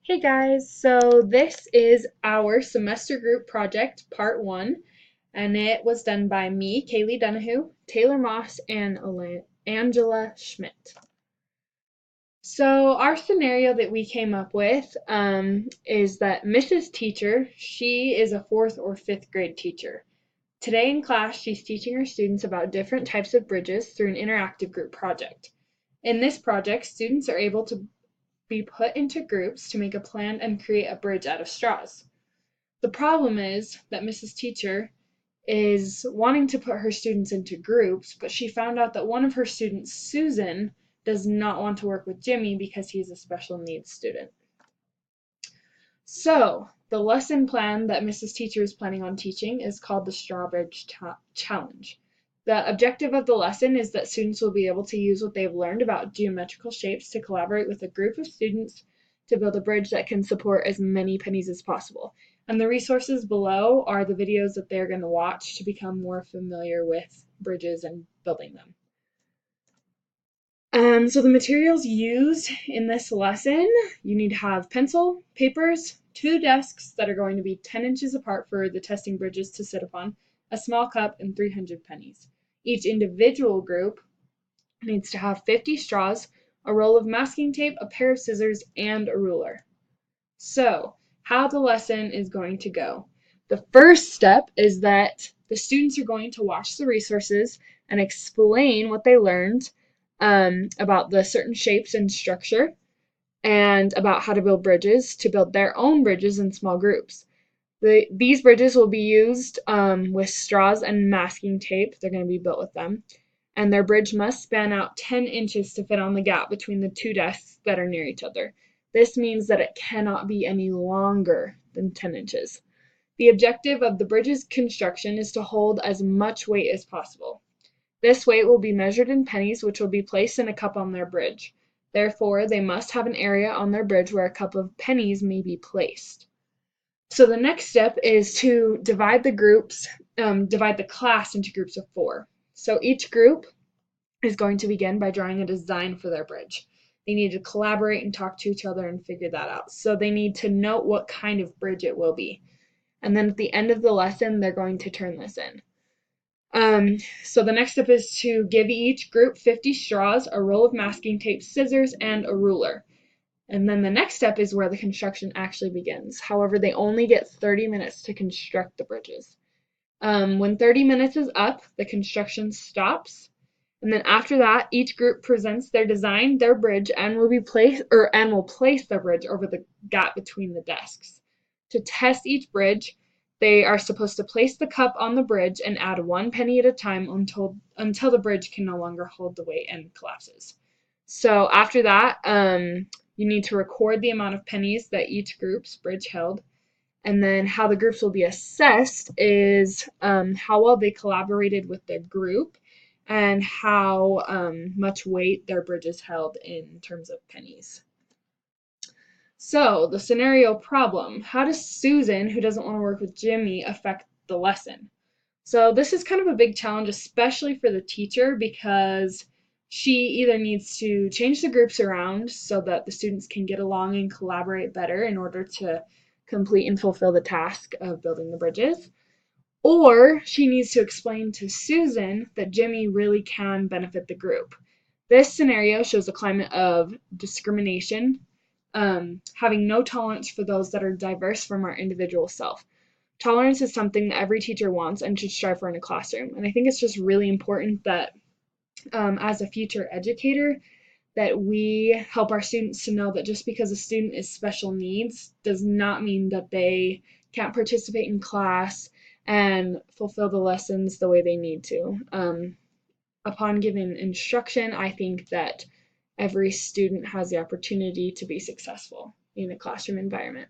Hey guys, so this is our semester group project, part one, and it was done by me, Kaylee Donahue, Taylor Moss, and Angela Schmidt. So our scenario that we came up with is that Mrs. Teacher, she is a fourth or fifth grade teacher. Today in class, she's teaching her students about different types of bridges through an interactive group project. In this project, students are able to be put into groups to make a plan and create a bridge out of straws. The problem is that Mrs. Teacher is wanting to put her students into groups, but she found out that one of her students, Susan, does not want to work with Jimmy because he's a special needs student. So, the lesson plan that Mrs. Teacher is planning on teaching is called the Strawbridge Challenge. The objective of the lesson is that students will be able to use what they've learned about geometrical shapes to collaborate with a group of students to build a bridge that can support as many pennies as possible. And the resources below are the videos that they're going to watch to become more familiar with bridges and building them. So the materials used in this lesson, you need to have pencil, papers, 2 desks that are going to be 10 inches apart for the testing bridges to sit upon, a small cup, and 300 pennies. Each individual group needs to have 50 straws, a roll of masking tape, a pair of scissors, and a ruler. So, how the lesson is going to go. The first step is that the students are going to watch the resources and explain what they learned about the certain shapes and structure and about how to build bridges to build their own bridges in small groups. These bridges will be used with straws and masking tape. They're going to be built with them. And their bridge must span out 10 inches to fit on the gap between the 2 desks that are near each other. This means that it cannot be any longer than 10 inches. The objective of the bridge's construction is to hold as much weight as possible. This weight will be measured in pennies, which will be placed in a cup on their bridge. Therefore, they must have an area on their bridge where a cup of pennies may be placed. So the next step is to divide the class into groups of 4. So each group is going to begin by drawing a design for their bridge. They need to collaborate and talk to each other and figure that out. So they need to note what kind of bridge it will be. And then at the end of the lesson, they're going to turn this in. So the next step is to give each group 50 straws, a roll of masking tape, scissors, and a ruler. And then the next step is where the construction actually begins. However, they only get 30 minutes to construct the bridges. When 30 minutes is up, the construction stops. And then after that, each group presents their design, their bridge, and will place their bridge over the gap between the desks. To test each bridge, they are supposed to place the cup on the bridge and add 1 penny at a time until the bridge can no longer hold the weight and collapses. So after that, you need to record the amount of pennies that each group's bridge held. And then how the groups will be assessed is how well they collaborated with the group and how much weight their bridges held in terms of pennies. So, the scenario problem. How does Susan, who doesn't want to work with Jimmy, affect the lesson? So, this is kind of a big challenge, especially for the teacher, because she either needs to change the groups around so that the students can get along and collaborate better in order to complete and fulfill the task of building the bridges, or she needs to explain to Susan that Jimmy really can benefit the group. This scenario shows a climate of discrimination, having no tolerance for those that are diverse from our individual self. Tolerance is something that every teacher wants and should strive for in a classroom. And I think it's just really important that as a future educator, that we help our students to know that just because a student is special needs does not mean that they can't participate in class and fulfill the lessons the way they need to. Upon given instruction, I think that every student has the opportunity to be successful in a classroom environment.